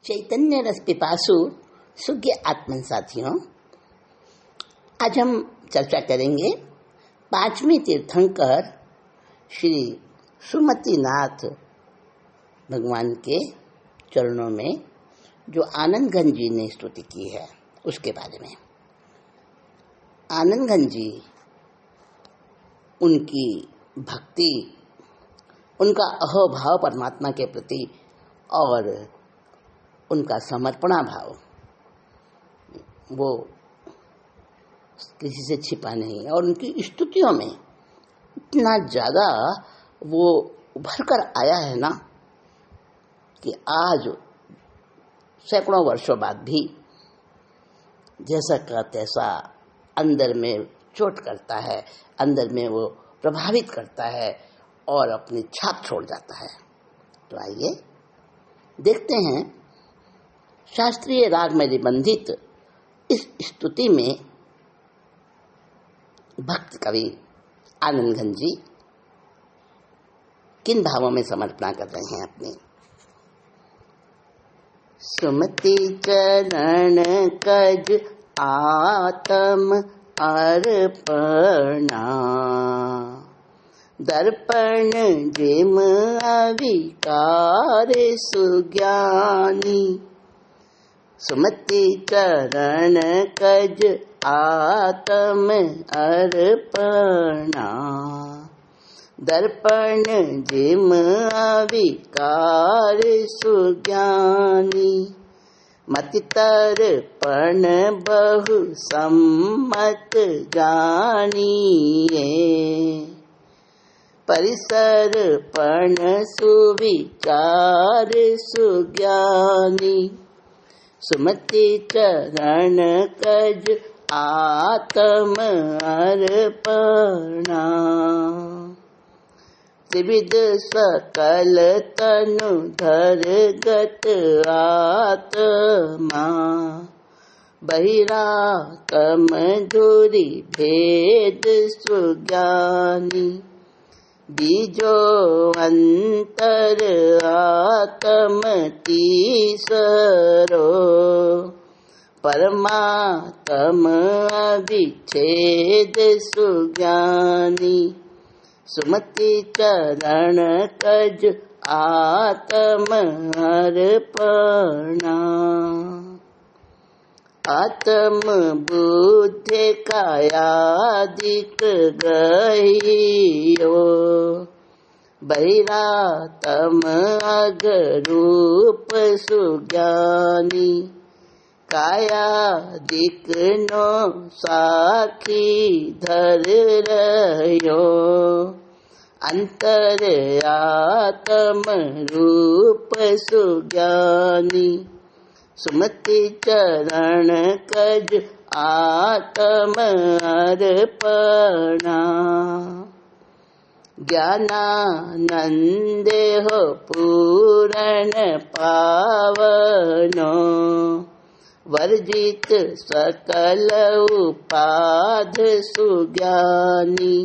चैतन्य रस पिपासु सुज्ञ आत्मन साथियों, आज हम चर्चा करेंगे पांचवें तीर्थंकर श्री सुमतिनाथ भगवान के चरणों में जो आनंद घन जी ने स्तुति की है उसके बारे में। आनंद घन जी, उनकी भक्ति, उनका अहोभाव परमात्मा के प्रति और उनका समर्पणा भाव, वो किसी से छिपा नहीं। और उनकी स्तुतियों में इतना ज़्यादा वो उभर कर आया है ना कि आज सैकड़ों वर्षों बाद भी जैसा का तैसा अंदर में चोट करता है, अंदर में वो प्रभावित करता है और अपनी छाप छोड़ जाता है। तो आइए देखते हैं शास्त्रीय राग में निबंधित इस स्तुति में भक्त कवि आनंद घन जी किन भावों में समर्पणा कर रहे हैं अपनी। सुमति चरण कज आत्म अर्पणा, दर्पण जिम अविकार सुज्ञानी। सुमति चरण कज आत्म अर्पणा, दर्पण जिम अविकार सुज्ञानी। मति तर्पण बहु सम्मत जानिए, परिसर्पण सुविचार सुज्ञानी। सुमति चरण कज आत्म अर्पणा, त्रिविध सकल तनु धर गत आत्मा। बहिरातम धुरि भेद सुज्ञानी, बीजो अंतर आत्म तीसरो। परमात्म अविच्छेद सुज्ञानी। सुमति चरण कज आत्म अर्पणा, आत्म बुद्धि कायादिक गयो। बहिरातम अगरूप सुज्ञानी, कायादिक नो साखी धर रह्यो। अंतर आत्म रूप सुज्ञानी। सुमति चरण कज आत्म अर्पणा, ज्ञानानंदे हो पूरण पावनो। वर्जित सकल उपाध सुज्ञानी,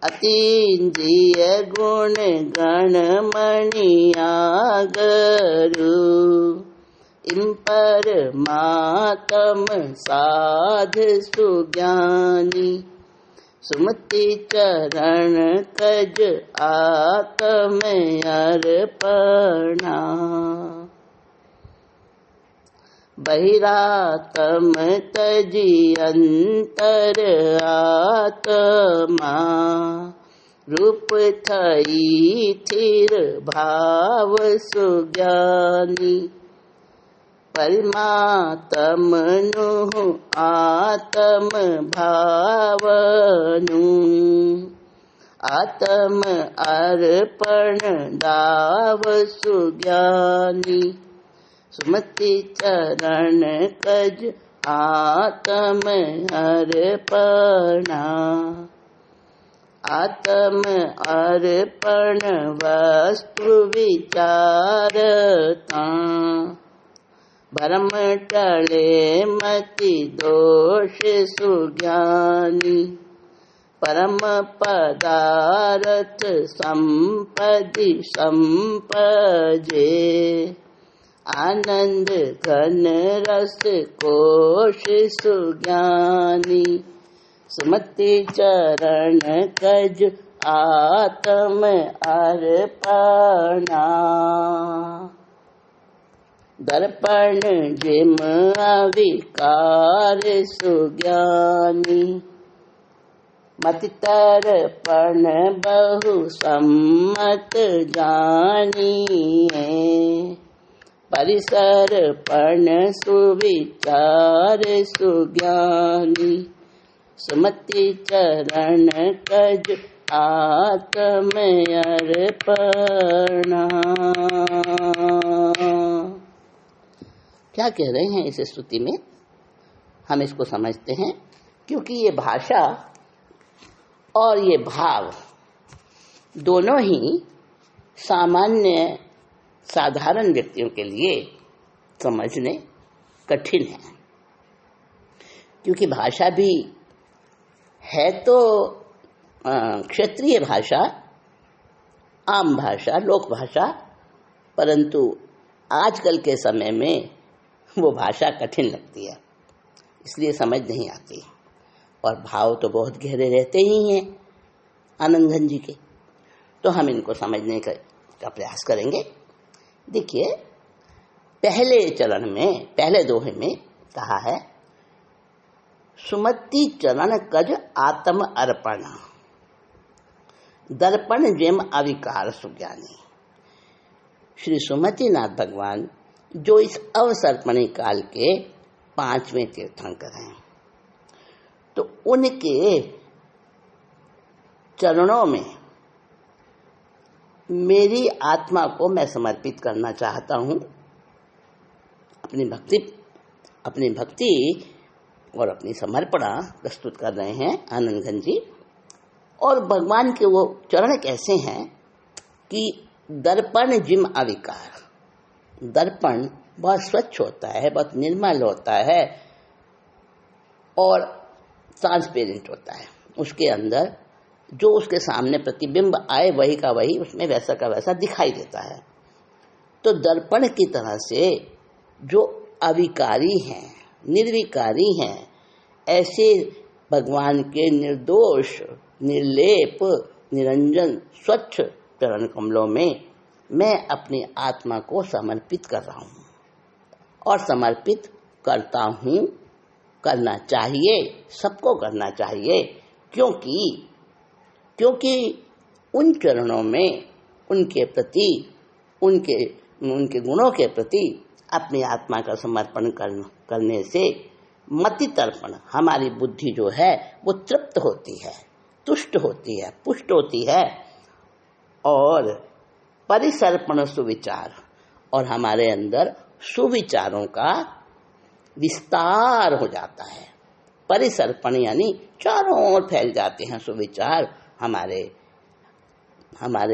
अतीन्द्रिय गुण गण मणियागरु। इम परमात्म साध सुज्ञानी। सुमति चरण कज आत्म अर्पणा, बहिरातम तजी अंतर आत्मा। रूप थई थिर भाव सुज्ञानी। परमात्म नु आत्म भावनु। आत्म अर्पण दाव सुज्ञानी। सुमति चरण कज आत्म अर्पणा, आत्म अर्पण वस्तु विचारता। भ्रम टले मति दोष सुज्ञानी। परम पदार्थ संपदि संपजे। आनंद घन रस कोश सुज्ञानी। सुमति चरण कज आत्म अर्पणा। दर्पण जिम अविकार सुज्ञानी। मति तर्पण बहु सम्मत जानिए। परिसर्पण सुविचार सुज्ञानी। सुमति चरण कज आत्म अर्पणा। क्या कह रहे हैं इस स्तुति में? हम इसको समझते हैं, क्योंकि ये भाषा और ये भाव दोनों ही सामान्य साधारण व्यक्तियों के लिए समझने कठिन है। क्योंकि भाषा भी है तो क्षेत्रीय भाषा, आम भाषा, लोक भाषा, परंतु आजकल के समय में वो भाषा कठिन लगती है, इसलिए समझ नहीं आती। और भाव तो बहुत गहरे रहते ही हैं आनंद घन जी के, तो हम इनको समझने का प्रयास करेंगे। देखिए, पहले चरण में, पहले दोहे में कहा है, सुमति चरण कज आत्म अर्पण। दर्पण जिम अविकार सुज्ञानी। श्री सुमति नाथ भगवान जो इस अवसर्पणी काल के 5वें तीर्थंकर हैं, तो उनके चरणों में मेरी आत्मा को मैं समर्पित करना चाहता हूँ। अपनी भक्ति और अपनी समर्पणा प्रस्तुत कर रहे हैं आनंद घन जी। और भगवान के वो चरण कैसे हैं कि दर्पण जिम अविकार। दर्पण बहुत स्वच्छ होता है, बहुत निर्मल होता है और ट्रांसपेरेंट होता है। उसके अंदर जो उसके सामने प्रतिबिंब आए वही का वही उसमें वैसा का वैसा दिखाई देता है। तो दर्पण की तरह से जो अविकारी हैं, निर्विकारी हैं, ऐसे भगवान के निर्दोष, निर्लेप, निरंजन, स्वच्छ चरण कमलों में मैं अपनी आत्मा को समर्पित कर रहा हूँ और समर्पित करता हूँ। करना चाहिए, सबको करना चाहिए, क्योंकि उन चरणों में उनके प्रति, उनके गुणों के प्रति अपनी आत्मा का समर्पण करने से मति तर्पण, हमारी बुद्धि जो है वो तृप्त होती है, तुष्ट होती है, पुष्ट होती है। और परिसर्पण सुविचार, और हमारे अंदर सुविचारों का विस्तार हो जाता है। परिसर्पण यानी चारों ओर फैल जाते हैं सुविचार। हमारे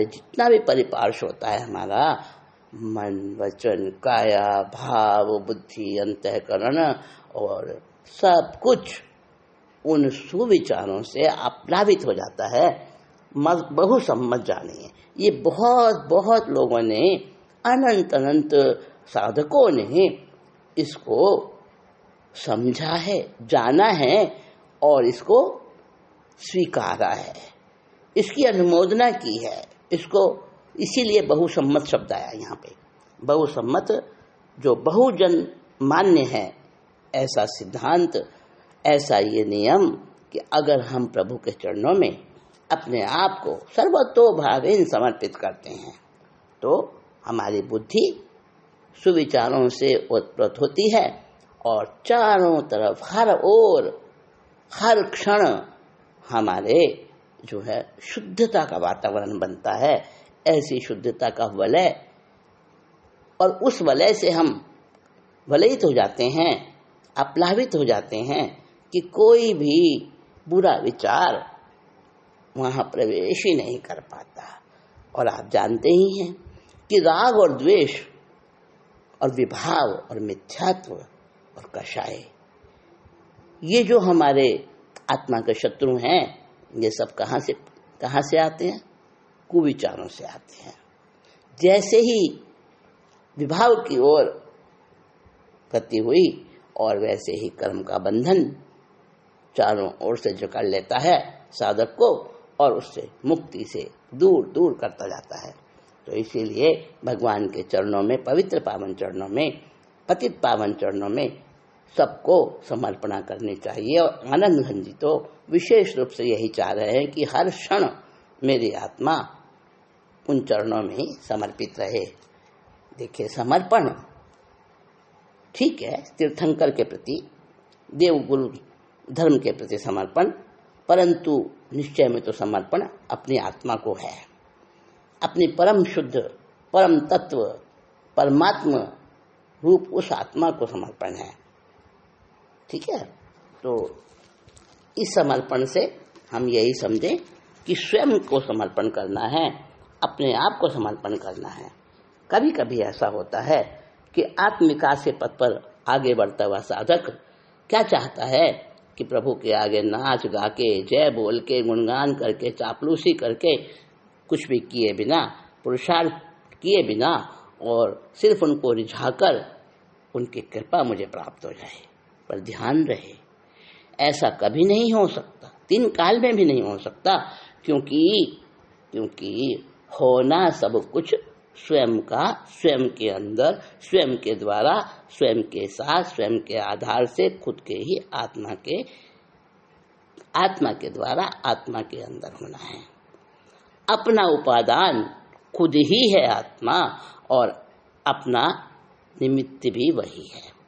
जितना भी परिपार्श्व होता है, हमारा मन, वचन, काया, भाव, बुद्धि, अंतःकरण और सब कुछ उन सुविचारों से आप्लावित हो जाता है। बहु सम्मत जानिए। ये बहुत लोगों ने, अनंत साधकों ने इसको समझा है, जाना है और इसको स्वीकारा है, इसकी अनुमोदना की है। इसको इसीलिए बहुसम्मत शब्द आया यहाँ पे। बहुसम्मत जो बहुजन मान्य है, ऐसा सिद्धांत, ऐसा ये नियम कि अगर हम प्रभु के चरणों में अपने आप को सर्वतोभावेन समर्पित करते हैं तो हमारी बुद्धि सुविचारों से उत्पन्न होती है और चारों तरफ हर ओर हर क्षण हमारे जो है शुद्धता का वातावरण बनता है। ऐसी शुद्धता का वलय, और उस वलय से हम वलयित हो जाते हैं, आप्लावित हो जाते हैं कि कोई भी बुरा विचार वहाँ प्रवेश ही नहीं कर पाता। और आप जानते ही हैं कि राग और द्वेष और विभाव और मिथ्यात्व और कषाय, ये जो हमारे आत्मा के शत्रु हैं, ये सब कहाँ से आते हैं? कुविचारों से आते हैं। जैसे ही विभाव की ओर गति हुई और वैसे ही कर्म का बंधन चारों ओर से जकड़ लेता है साधक को और उससे मुक्ति से दूर दूर करता जाता है। तो इसीलिए भगवान के चरणों में, पवित्र पावन चरणों में, पतित पावन चरणों में सबको समर्पणा करनी चाहिए। और आनंद घन जी तो विशेष रूप से यही चाह रहे हैं कि हर क्षण मेरी आत्मा उन चरणों में ही समर्पित रहे। देखिए, समर्पण ठीक है, तीर्थंकर के प्रति, देवगुरु धर्म के प्रति समर्पण, परंतु निश्चय में तो समर्पण अपनी आत्मा को है, अपनी परम शुद्ध, परम तत्व, परमात्मा रूप उस आत्मा को समर्पण है। ठीक है, तो इस समर्पण से हम यही समझें कि स्वयं को समर्पण करना है, अपने आप को समर्पण करना है। कभी कभी ऐसा होता है कि आत्म विकास के पथ पर आगे बढ़ता हुआ साधक क्या चाहता है कि प्रभु के आगे नाच गा के, जय बोल के, गुणगान करके, चापलूसी करके, कुछ भी किए बिना, पुरुषार्थ किए बिना और सिर्फ उनको रिझाकर उनकी कृपा मुझे प्राप्त हो जाए। पर ध्यान रहे, ऐसा कभी नहीं हो सकता, 3 काल में भी नहीं हो सकता, क्योंकि होना सब कुछ स्वयं का, स्वयं के अंदर, स्वयं के द्वारा, स्वयं के साथ, स्वयं के आधार से, खुद के ही आत्मा के द्वारा, आत्मा के अंदर होना है। अपना उपादान खुद ही है आत्मा और अपना निमित्त भी वही है।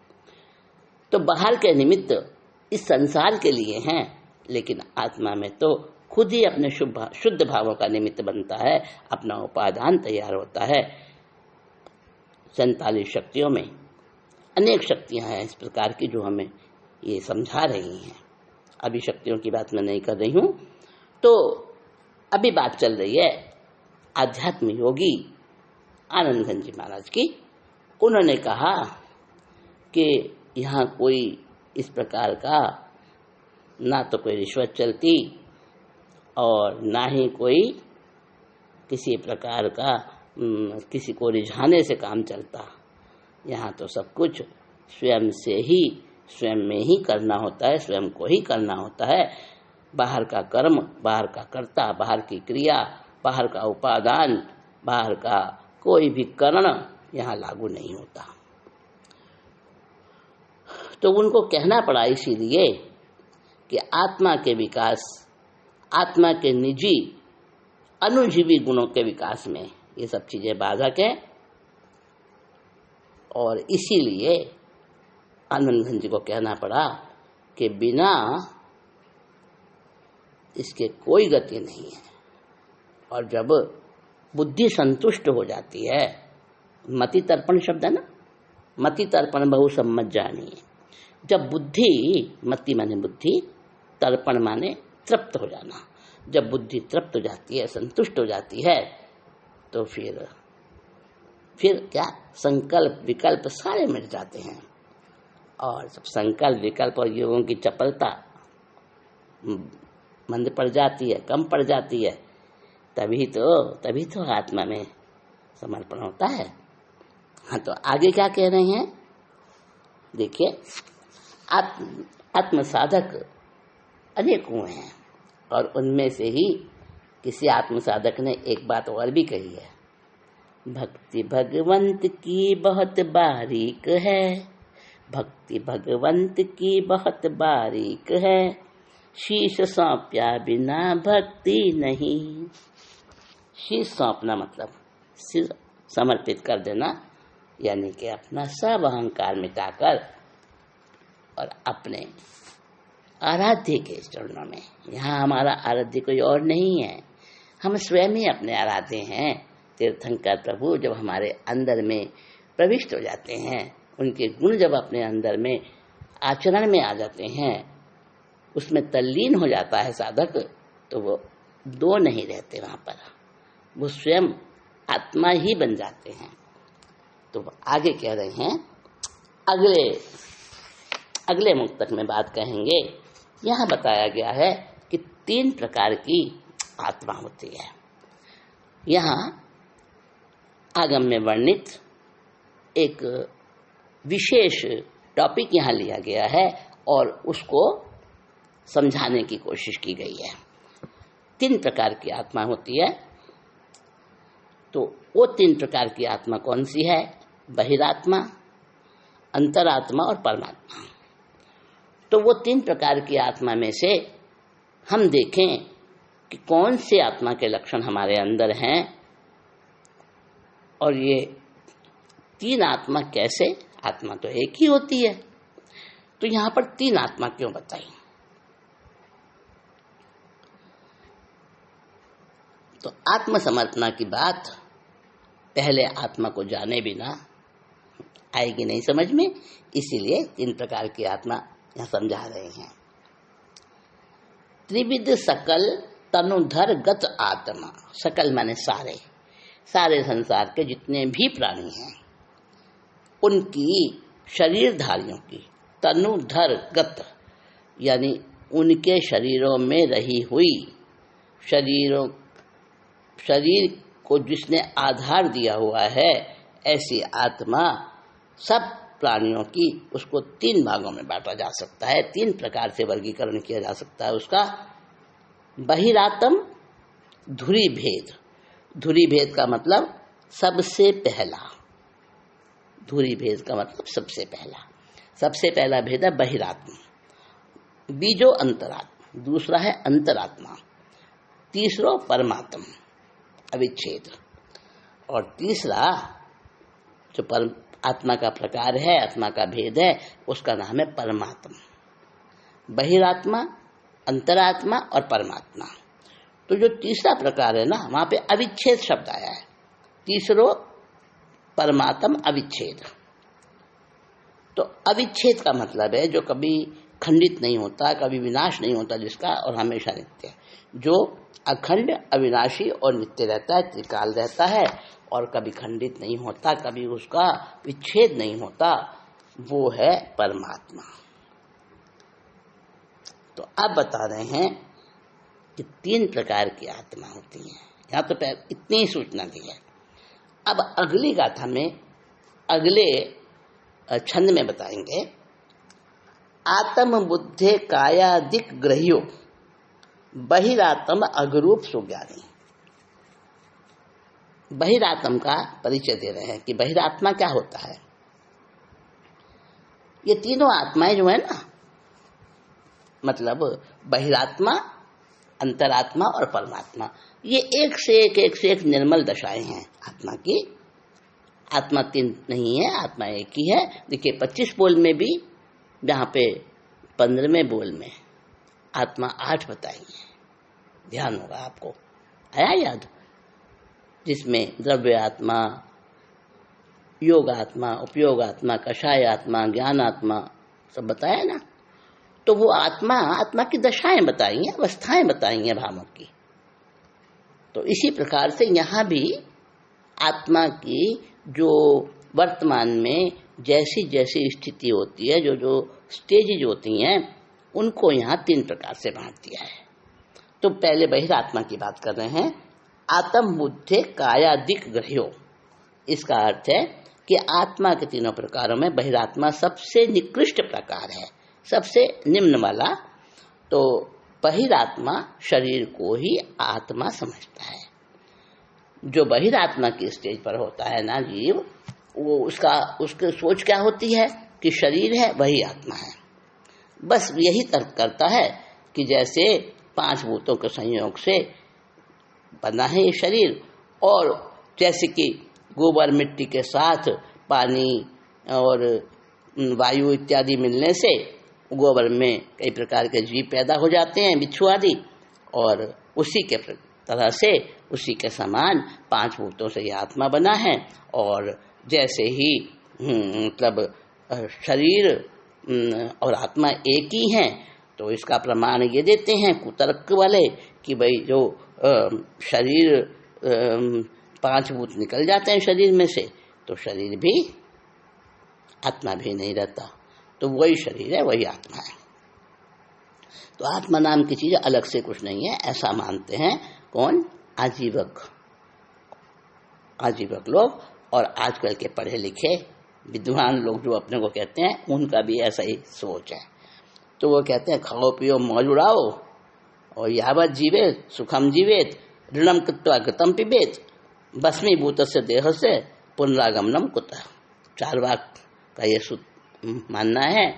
तो बाहर के निमित्त इस संसार के लिए हैं, लेकिन आत्मा में तो खुद ही अपने शुद्ध भावों का निमित्त बनता है, अपना उपादान तैयार होता है। 47 शक्तियों में अनेक शक्तियां हैं इस प्रकार की जो हमें ये समझा रही हैं। अभी शक्तियों की बात मैं नहीं कर रही हूँ, तो अभी बात चल रही है आध्यात्म योगी आनंद घन जी महाराज की। उन्होंने कहा कि यहाँ कोई इस प्रकार का ना तो कोई रिश्वत चलती और ना ही कोई किसी प्रकार का किसी को रिझाने से काम चलता। यहाँ तो सब कुछ स्वयं से ही, स्वयं में ही करना होता है, स्वयं को ही करना होता है। बाहर का कर्म, बाहर का कर्ता, बाहर की क्रिया, बाहर का उपादान, बाहर का कोई भी करण यहाँ लागू नहीं होता। तो उनको कहना पड़ा इसीलिए कि आत्मा के विकास, आत्मा के निजी अनुजीवी गुणों के विकास में ये सब चीजें बाधक है। और इसीलिए आनंद घन जी को कहना पड़ा कि बिना इसके कोई गति नहीं है। और जब बुद्धि संतुष्ट हो जाती है, मति तर्पण शब्द है ना, मति तर्पण बहु सम्मत जानिए। जब बुद्धि, मति माने बुद्धि, तर्पण माने तृप्त हो जाना, जब बुद्धि तृप्त हो जाती है, संतुष्ट हो जाती है, तो फिर क्या, संकल्प विकल्प सारे मिट जाते हैं। और जब संकल्प विकल्प और योगों की चपलता मंद पड़ जाती है, कम पड़ जाती है, तभी तो आत्मा में समर्पण होता है। हाँ, तो आगे क्या कह रहे हैं देखिए, आत्म साधक अनेकों हैं और उनमें से ही किसी आत्म साधक ने एक बात और भी कही है, भक्ति भगवंत की बहुत बारीक है, भक्ति भगवंत की बहुत बारीक है, शीश सौंपया बिना भक्ति नहीं। शीश सौंपना मतलब सिर समर्पित कर देना, यानी कि अपना सब अहंकार मिटाकर और अपने आराध्य के चरणों में। यहाँ हमारा आराध्य कोई और नहीं है, हम स्वयं ही अपने आराध्य हैं। तीर्थंकर प्रभु जब हमारे अंदर में प्रविष्ट हो जाते हैं, उनके गुण जब अपने अंदर में आचरण में आ जाते हैं, उसमें तल्लीन हो जाता है साधक, तो वो दो नहीं रहते वहाँ पर, वो स्वयं आत्मा ही बन जाते हैं। तो आगे कह रहे हैं, अगले मुक्तक में बात कहेंगे। यहाँ बताया गया है कि 3 प्रकार की आत्मा होती है। यहाँ आगम में वर्णित एक विशेष टॉपिक यहाँ लिया गया है और उसको समझाने की कोशिश की गई है। 3 प्रकार की आत्मा होती है। तो वो 3 प्रकार की आत्मा कौन सी है? बहिरात्मा, अंतरात्मा और परमात्मा। तो वो 3 प्रकार की आत्मा में से हम देखें कि कौन से आत्मा के लक्षण हमारे अंदर हैं और ये 3 आत्मा कैसे, आत्मा तो एक ही होती है, तो यहाँ पर 3 आत्मा क्यों बताई? तो आत्मसमर्पणा की बात पहले आत्मा को जाने बिना आएगी नहीं समझ में, इसीलिए 3 प्रकार की आत्मा यहाँ समझा रहे हैं। त्रिविध सकल तनुधर गत आत्मा, सकल माने सारे, सारे संसार के जितने भी प्राणी हैं उनकी शरीरधारियों की, तनुधर गत यानी उनके शरीरों में रही हुई, शरीर को जिसने आधार दिया हुआ है, ऐसी आत्मा सब प्राणियों की, उसको 3 भागों में बांटा जा सकता है, 3 प्रकार से वर्गीकरण किया जा सकता है उसका। बहिरात्म, धुरी भेद, धुरी भेद का मतलब सबसे पहला, धुरी भेद का मतलब सबसे पहला भेद है बहिरात्मा। बीजो अंतरात्मा, दूसरा है अंतरात्मा, तीसरा परमात्मा अविच्छेद, और तीसरा जो आत्मा का प्रकार है, आत्मा का भेद है, उसका नाम है परमात्मा। बहिरात्मा, अंतरात्मा और परमात्मा। तो जो तीसरा प्रकार है ना, वहाँ पे अविच्छेद शब्द आया है, तीसरो परमात्म अविच्छेद। तो अविच्छेद का मतलब है जो कभी खंडित नहीं होता, कभी विनाश नहीं होता जिसका, और हमेशा नित्य, जो अखंड, अविनाशी और नित्य रहता है, त्रिकाल रहता है और कभी खंडित नहीं होता, कभी उसका विच्छेद नहीं होता, वो है परमात्मा। तो अब बता रहे हैं कि 3 प्रकार की आत्मा होती हैं। यहाँ तो इतनी ही सूचना दी है। अब अगली गाथा में, अगले छंद में बताएंगे, आत्म बुद्धे कायादिक ग्रहियो बहिरात्म अगरूप सुज्ञानी। बहिरात्म का परिचय दे रहे हैं कि बहिरात्मा क्या होता है। ये तीनों आत्माएं जो है ना, मतलब बहिरात्मा, अंतरात्मा और परमात्मा, ये एक से एक निर्मल दशाएं हैं आत्मा की। आत्मा 3 नहीं है, आत्मा एक ही है। देखिए 25 बोल में भी, जहाँ पे 15वें बोल में आत्मा 8 बताई है, ध्यान होगा आपको, आया याद, जिसमें द्रव्य आत्मा, योग आत्मा, उपयोग आत्मा, कषाय आत्मा, ज्ञान आत्मा सब बताया ना। तो वो आत्मा की दशाएं बताई हैं, अवस्थाएं बताई हैं भावों की। तो इसी प्रकार से यहाँ भी आत्मा की जो वर्तमान में जैसी जैसी स्थिति होती है, जो जो स्टेजेज होती हैं, उनको यहाँ 3 प्रकार से बांट दिया है। तो पहले बहिरात्मा की बात कर रहे हैं। आत्म बुद्धे कायादिक ग्रह्यो, इसका अर्थ है कि आत्मा के 3 प्रकारों में बहिरात्मा सबसे निकृष्ट प्रकार है, सबसे निम्न वाला। तो बहिरात्मा शरीर को ही आत्मा समझता है। जो बहिरात्मा की स्टेज पर होता है ना जीव, वो उसकी सोच क्या होती है कि शरीर है वही आत्मा है। बस यही तर्क करता है कि जैसे 5 भूतों के संयोग से बना है ये शरीर, और जैसे कि गोबर मिट्टी के साथ पानी और वायु इत्यादि मिलने से गोबर में कई प्रकार के जीव पैदा हो जाते हैं, बिच्छू आदि, और उसी के तरह से, उसी के समान 5 भूतों से यह आत्मा बना है। और जैसे ही मतलब शरीर और आत्मा एक ही हैं, तो इसका प्रमाण ये देते हैं कुतर्क वाले कि भाई जो शरीर 5 भूत निकल जाते हैं शरीर में से, तो शरीर भी, आत्मा भी नहीं रहता, तो वही शरीर है, वही आत्मा है। तो आत्मा नाम की चीज अलग से कुछ नहीं है, ऐसा मानते हैं कौन? आजीवक लोग और आजकल के पढ़े लिखे विद्वान लोग जो अपने को कहते हैं उनका भी ऐसा ही सोच है। तो वो कहते हैं खाओ पियो मौज उड़ाओ और यावत जीवेत सुखम जीवेत ऋणम कृत्वा गतम पिबेत भस्मीभूतस्य देहस्य पुनरागमनम कुतः। चार्वाक का ये मानना है।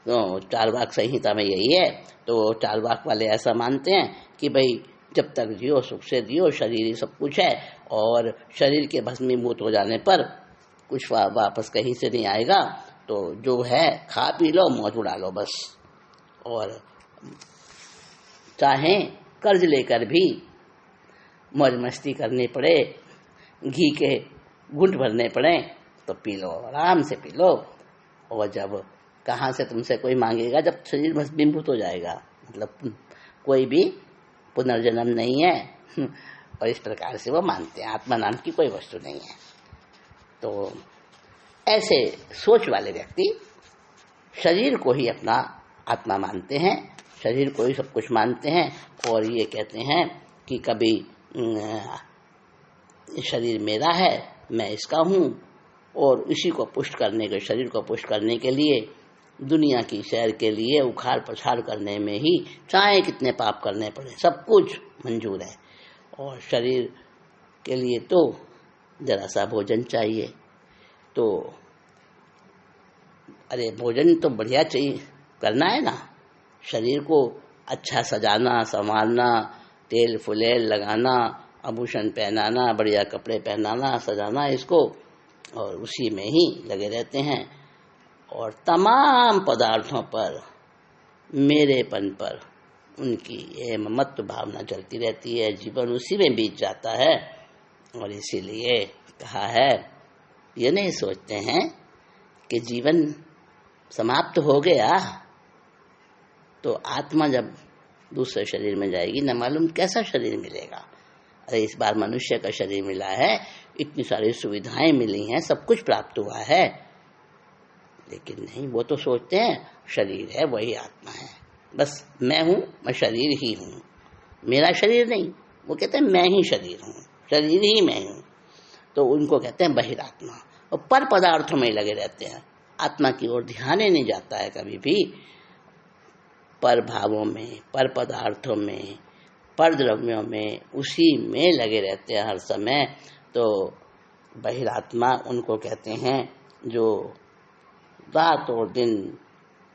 तो चार्वाक संहिता में यही है। तो चार्वाक वाले ऐसा मानते हैं कि भाई जब तक जियो सुख से जियो, शरीर ही सब कुछ है और शरीर के भस्मीभूत हो जाने पर कुछ वापस कहीं से नहीं आएगा। तो जो है खा पी लो मौज उड़ा लो बस। और चाहे कर्ज लेकर भी मौज मस्ती करनी पड़े, घी के घुंट भरने पड़े तो पी लो, आराम से पी लो। और जब कहाँ से तुमसे कोई मांगेगा, जब शरीर भस्मीभूत हो जाएगा, मतलब कोई भी पुनर्जन्म नहीं है। और इस प्रकार से वो मानते हैं आत्मा नाम की कोई वस्तु नहीं है। तो ऐसे सोच वाले व्यक्ति शरीर को ही अपना आत्मा मानते हैं, शरीर को ही सब कुछ मानते हैं और ये कहते हैं कि कभी शरीर मेरा है, मैं इसका हूँ। और इसी को पुष्ट करने के, शरीर को पुष्ट करने के लिए, दुनिया की सैर के लिए उखाड़ पछाड़ करने में ही चाहे कितने पाप करने पड़े सब कुछ मंजूर है। और शरीर के लिए तो जरा सा भोजन चाहिए। तो अरे भोजन तो बढ़िया चाहिए करना है ना, शरीर को अच्छा सजाना संवारना, तेल फुलेल लगाना, आभूषण पहनाना, बढ़िया कपड़े पहनाना, सजाना इसको, और उसी में ही लगे रहते हैं। और तमाम पदार्थों पर, मेरेपन पर उनकी ये ममत्व भावना चलती रहती है, जीवन उसी में बीत जाता है। और इसीलिए कहा है, ये नहीं सोचते हैं कि जीवन समाप्त हो गया तो आत्मा जब दूसरे शरीर में जाएगी न मालूम कैसा शरीर मिलेगा। अरे इस बार मनुष्य का शरीर मिला है, इतनी सारी सुविधाएं मिली हैं, सब कुछ प्राप्त हुआ है, लेकिन नहीं, वो तो सोचते हैं शरीर है वही आत्मा है, बस मैं हूँ, मैं शरीर ही हूँ, मेरा शरीर नहीं। वो कहते हैं मैं ही शरीर हूँ, शरीर ही मैं हूँ। तो उनको कहते हैं बहिरात्मा। और पर पदार्थों में लगे रहते हैं, आत्मा की ओर ध्यान ही नहीं जाता है कभी भी। पर भावों में, पर पदार्थों में, पर द्रव्यों में, उसी में लगे रहते हैं हर समय। तो बहिरात्मा उनको कहते हैं जो रात और दिन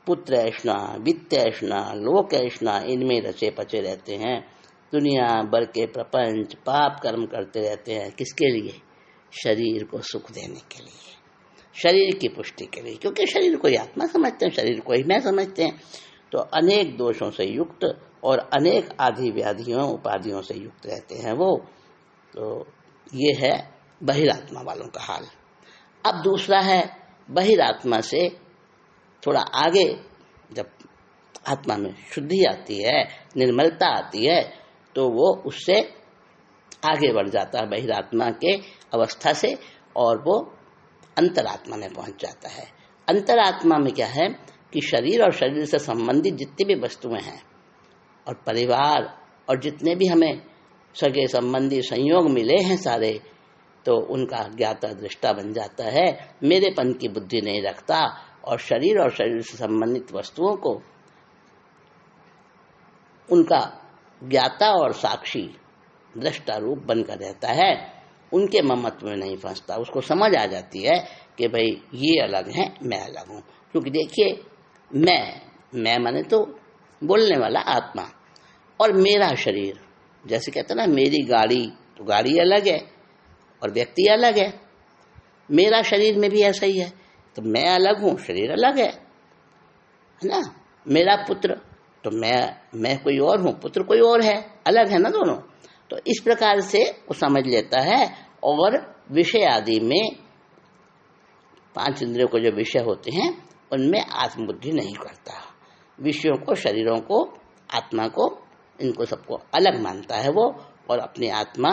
पुत्र ऐष्णा, वित्त ऐष्णा, लोक ऐष्णा, इनमें रचे पचे रहते हैं। दुनिया भर के प्रपंच पाप कर्म करते रहते हैं, किसके लिए? शरीर को सुख देने के लिए, शरीर की पुष्टि के लिए, क्योंकि शरीर को ही आत्मा समझते हैं, शरीर को ही मैं समझते हैं। तो अनेक दोषों से युक्त और अनेक आदि व्याधियों उपाधियों से युक्त रहते हैं वो। तो ये है बहिरात्मा वालों का हाल। अब दूसरा है बहिरात्मा से थोड़ा आगे, जब आत्मा में शुद्धि आती है, निर्मलता आती है, तो वो उससे आगे बढ़ जाता है बहिरात्मा के अवस्था से, और वो अंतरात्मा में पहुंच जाता है। अंतरात्मा में क्या है कि शरीर और शरीर से संबंधित जितनी भी वस्तुएं हैं और परिवार और जितने भी हमें सगे संबंधी संयोग मिले हैं सारे, तो उनका ज्ञाता दृष्टा बन जाता है, मेरेपन की बुद्धि नहीं रखता और शरीर और शरीर से संबंधित वस्तुओं को उनका ज्ञाता और साक्षी दृष्टा रूप बनकर रहता है, उनके ममत्व में नहीं फंसता। उसको समझ आ जाती है कि भाई ये अलग है, मैं अलग हूँ। क्योंकि देखिए, मैं माने तो बोलने वाला आत्मा, और मेरा शरीर, जैसे कहते हैं ना मेरी गाड़ी, तो गाड़ी अलग है और व्यक्ति अलग है। मेरा शरीर में भी ऐसा ही है, तो मैं अलग हूँ, शरीर अलग है ना। मेरा पुत्र, तो मैं कोई और हूँ, पुत्र कोई और है, अलग है ना दोनों। तो इस प्रकार से वो समझ लेता है। और विषय आदि में 5 इंद्रियों को जो विषय होते हैं उनमें आत्मबुद्धि नहीं करता। विषयों को, शरीरों को, आत्मा को, इनको सबको अलग मानता है वो, और अपनी आत्मा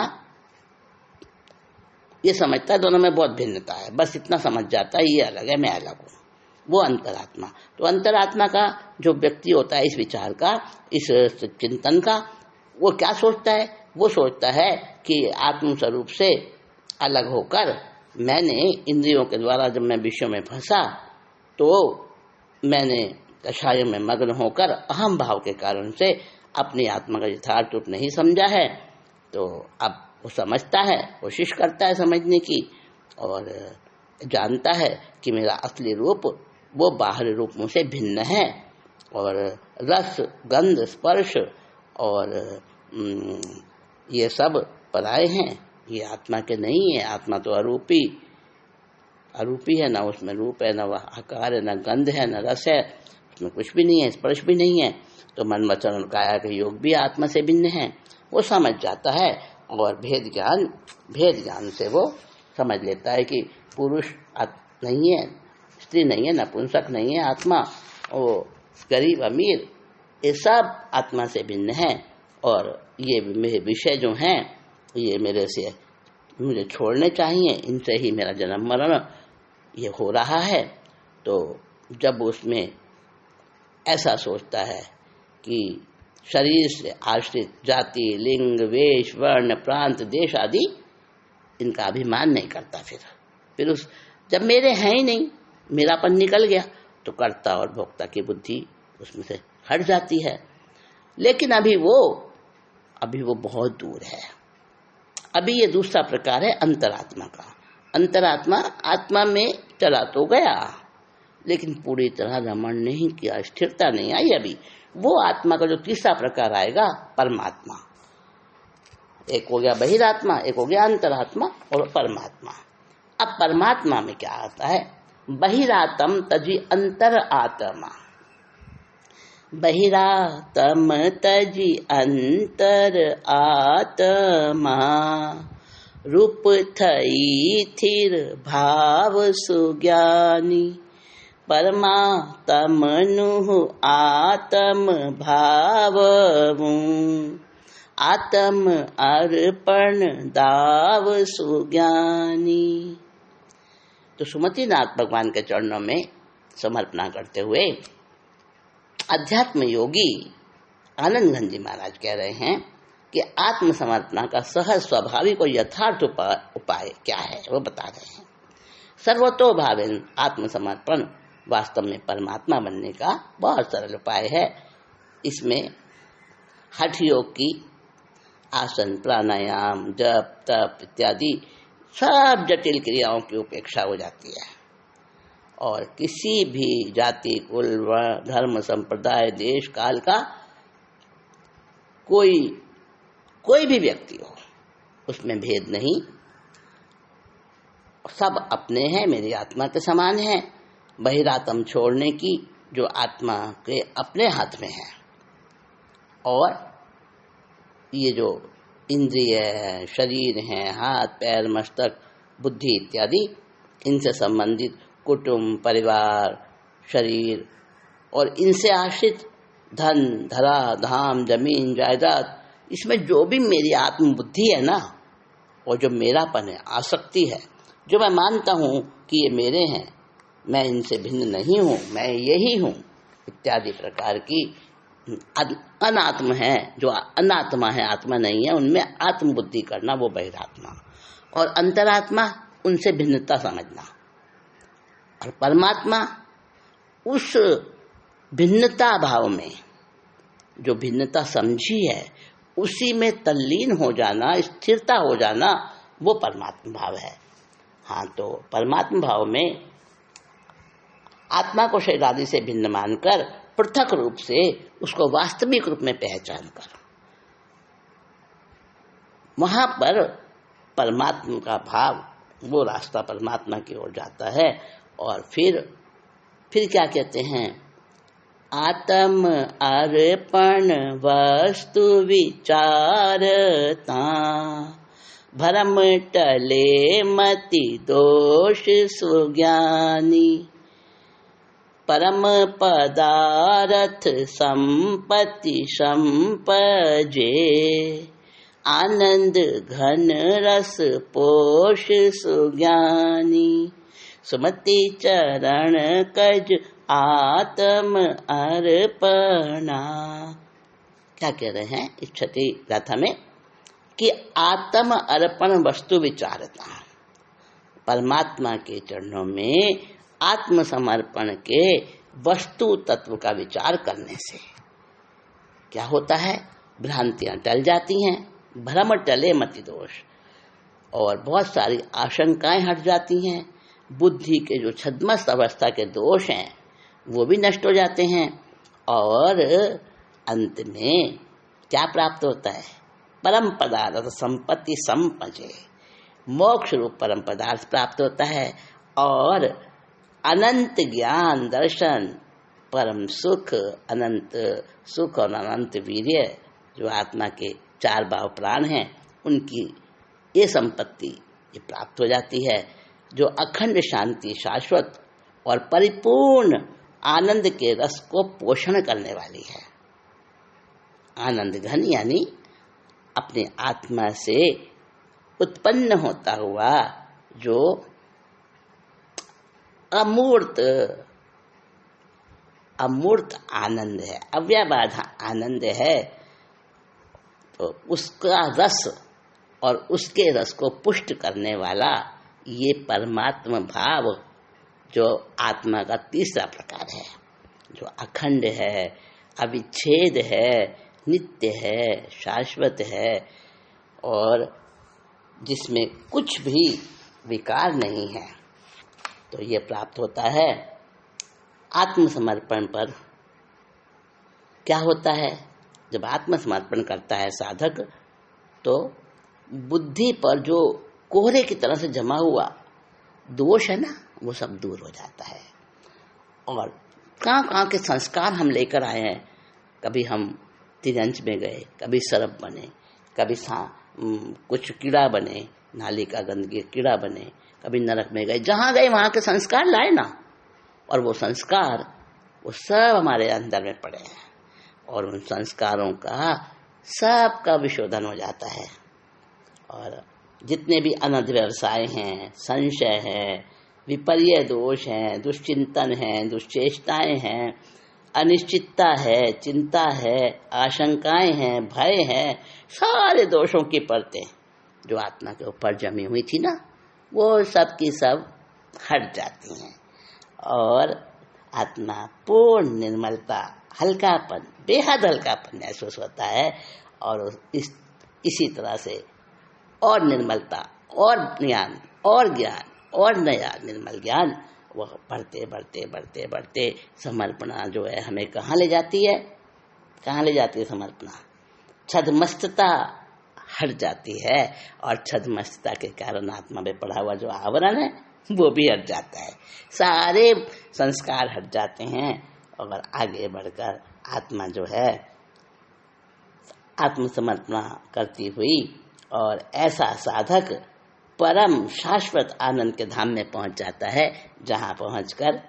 ये समझता है दोनों में बहुत भिन्नता है, बस इतना समझ जाता है ये अलग है, मैं अलग हूँ। वो अंतरात्मा। तो अंतरात्मा का जो व्यक्ति होता है, इस विचार का, इस चिंतन का, वो क्या सोचता है? वो सोचता है कि आत्म स्वरूप से अलग होकर मैंने इंद्रियों के द्वारा जब मैं विषयों में फंसा तो मैंने कषाय में मग्न होकर अहम भाव के कारण से अपनी आत्मा का यथार्थ रूप नहीं समझा है। तो अब वो समझता है, कोशिश करता है समझने की, और जानता है कि मेरा असली रूप वो बाहरी रूपों से भिन्न है, और रस गंध स्पर्श और ये सब पराये हैं, ये आत्मा के नहीं है। आत्मा तो अरूपी है, ना उसमें रूप है, ना वह आकार है, ना गंध है, ना रस है, उसमें कुछ भी नहीं है, स्पर्श भी नहीं है। तो मन वचन और काया के योग भी आत्मा से भिन्न है। वो समझ जाता है और भेद ज्ञान से वो समझ लेता है कि पुरुष नहीं है, स्त्री नहीं है, नपुंसक नहीं है, आत्मा वो गरीब अमीर ये सब आत्मा से भिन्न है। और ये मेरे विषय जो हैं ये मेरे से मुझे छोड़ने चाहिए, इनसे ही मेरा जन्म मरण ये हो रहा है। तो जब उसमें ऐसा सोचता है कि शरीर से आश्रित जाति लिंग वेश वर्ण प्रांत देश आदि इनका अभिमान नहीं करता, फिर उस जब मेरे हैं ही नहीं, मेरापन निकल गया, तो कर्ता और भोक्ता की बुद्धि उसमें से हट जाती है। लेकिन अभी वो बहुत दूर है। अभी ये दूसरा प्रकार है अंतरात्मा का। अंतरात्मा आत्मा में चला तो गया लेकिन पूरी तरह रमण नहीं किया, स्थिरता नहीं आई। अभी वो आत्मा का जो तीसरा प्रकार आएगा परमात्मा, एक हो गया बहिरात्मा, एक हो गया अंतरात्मा और परमात्मा। अब परमात्मा में क्या आता है? बहिरातम तजी अंतर आत्मा, बहिरातम तजी अंतर आत्मा, रूप थई थिर भाव सुज्ञानी, परमात्मनु आत्म भावमु, आत्म अर्पण दाव सुज्ञानी। तो सुमति नाथ भगवान के चरणों में समर्पणा करते हुए अध्यात्म योगी आनंद घन जी महाराज कह रहे हैं कि आत्म समर्पणा का सहज स्वाभाविक और यथार्थ उपाय क्या है, वो बता रहे हैं। सर्वतोभावेन आत्मसमर्पण वास्तव में परमात्मा बनने का बहुत सरल उपाय है। इसमें हठ योग की आसन प्राणायाम जप तप इत्यादि सब जटिल क्रियाओं की उपेक्षा हो जाती है, और किसी भी जाति कुल वर्ण धर्म संप्रदाय देश काल का कोई भी व्यक्ति हो, उसमें भेद नहीं, सब अपने हैं, मेरी आत्मा के समान है। बहिरात्म छोड़ने की जो आत्मा के अपने हाथ में है, और ये जो इंद्रिय है, शरीर हैं, हाथ पैर मस्तक बुद्धि इत्यादि, इनसे संबंधित कुटुंब परिवार शरीर और इनसे आश्रित धन धरा धाम जमीन जायदाद, इसमें जो भी मेरी आत्म बुद्धि है ना, और जो मेरापन है, आसक्ति है, जो मैं मानता हूँ कि ये मेरे हैं, मैं इनसे भिन्न नहीं हूँ, मैं यही हूँ इत्यादि प्रकार की अनात्म है, जो अनात्मा है, आत्मा नहीं है, उनमें आत्म बुद्धि करना वो बहिरात्मा, और अंतरात्मा उनसे भिन्नता समझना, और परमात्मा उस भिन्नता भाव में जो भिन्नता समझी है उसी में तल्लीन हो जाना, स्थिरता हो जाना, वो परमात्मा भाव है। हाँ, तो परमात्मा भाव में आत्मा को शरीर आदि से भिन्न मानकर पृथक रूप से उसको वास्तविक रूप में पहचान कर वहां पर परमात्मा का भाव, वो रास्ता परमात्मा की ओर जाता है। और फिर क्या कहते हैं? आत्म अर्पण वस्तु विचारता, भरम टले मति दोष सुज्ञानी, परम पदारथ संपत्ति संपजे, आनंद घन रस पोष सुज्ञानी, सुमति चरण कज आत्म अर्पणा। क्या कह रहे हैं इस छठी गाथा में? कि आत्म अर्पण वस्तु विचारता, परमात्मा के चरणों में आत्मसमर्पण के वस्तु तत्व का विचार करने से क्या होता है? भ्रांतियां टल जाती हैं, भ्रम टले मति दोष, और बहुत सारी आशंकाएं हट जाती हैं। बुद्धि के जो छद्मस्त अवस्था के दोष हैं वो भी नष्ट हो जाते हैं, और अंत में क्या प्राप्त होता है? परम पदार्थ संपत्ति संपजे, मोक्ष रूप परम पदार्थ प्राप्त होता है, और अनंत ज्ञान दर्शन, परम सुख, अनंत सुख और अनंत वीर्य, जो आत्मा के 4 भाव प्राण हैं, उनकी ये संपत्ति ये प्राप्त हो जाती है, जो अखंड शांति, शाश्वत और परिपूर्ण आनंद के रस को पोषण करने वाली है। आनंद घन यानी अपने आत्मा से उत्पन्न होता हुआ जो अमूर्त आनंद है, अव्यबाधा आनंद है, तो उसका रस और उसके रस को पुष्ट करने वाला ये परमात्मा भाव जो आत्मा का तीसरा प्रकार है, जो अखंड है, अविच्छेद है, नित्य है, शाश्वत है, और जिसमें कुछ भी विकार नहीं है। तो ये प्राप्त होता है आत्मसमर्पण पर। क्या होता है? जब आत्मसमर्पण करता है साधक, तो बुद्धि पर जो कोहरे की तरह से जमा हुआ दोष है ना, वो सब दूर हो जाता है। और कहाँ के संस्कार हम लेकर आए हैं, कभी हम तिरंज में गए, कभी सर्प बने, कभी कुछ कीड़ा बने, नाली का गंदगी कीड़ा बने, कभी नरक में गए, जहाँ गए वहाँ के संस्कार लाए ना, और वो संस्कार वो सब हमारे अंदर में पड़े हैं, और उन संस्कारों का सबका विशोधन हो जाता है। और जितने भी अनर्थ व्यवसाय हैं, संशय है, विपर्य दोष हैं, दुश्चिंतन हैं, दुश्चेष्टाएं हैं, अनिश्चितता है, चिंता है, आशंकाएं हैं, भय है, सारे दोषों की परतें जो आत्मा के ऊपर जमी हुई थी ना, वो सब की सब हट जाती हैं, और आत्मा पूर्ण निर्मलता, हल्कापन, बेहद हल्कापन महसूस होता है। और इसी तरह से और निर्मलता और ज्ञान और ज्ञान और नया निर्मल ज्ञान, वह बढ़ते बढ़ते बढ़ते बढ़ते समर्पणा जो है हमें कहाँ ले जाती है? कहाँ ले जाती है समर्पणा? छद्मस्तता हट जाती है, और छद्मस्तता के कारण आत्मा में पड़ा हुआ जो आवरण है वो भी हट जाता है, सारे संस्कार हट जाते हैं, और आगे बढ़कर आत्मा जो है आत्मसमर्पणा करती हुई, और ऐसा साधक परम शाश्वत आनंद के धाम में पहुंच जाता है, जहां पहुंचकर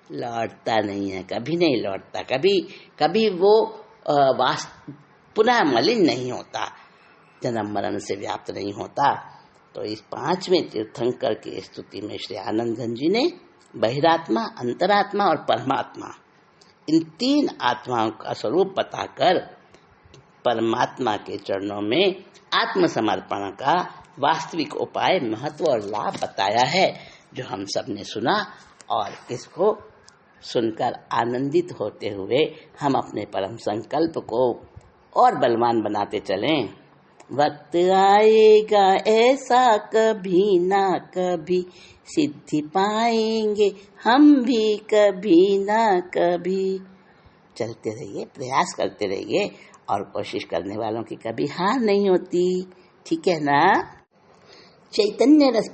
लौटता नहीं है, कभी नहीं लौटता, कभी वो पुनः मलिन नहीं होता, जन्म मरण से व्याप्त नहीं होता। तो इस 5वें तीर्थंकर की स्तुति में श्री आनंद घन जी ने बहिरात्मा, अंतरात्मा और परमात्मा, इन 3 आत्माओं का स्वरूप बताकर परमात्मा के चरणों में आत्मसमर्पण का वास्तविक उपाय, महत्व और लाभ बताया है, जो हम सब ने सुना, और इसको सुनकर आनंदित होते हुए हम अपने परम संकल्प को और बलवान बनाते चलें। वक्त आएगा ऐसा कभी ना कभी, सिद्धि पाएंगे हम भी कभी ना कभी। चलते रहिए, प्रयास करते रहिए, और कोशिश करने वालों की कभी हार नहीं होती, ठीक है ना? चैतन्य रस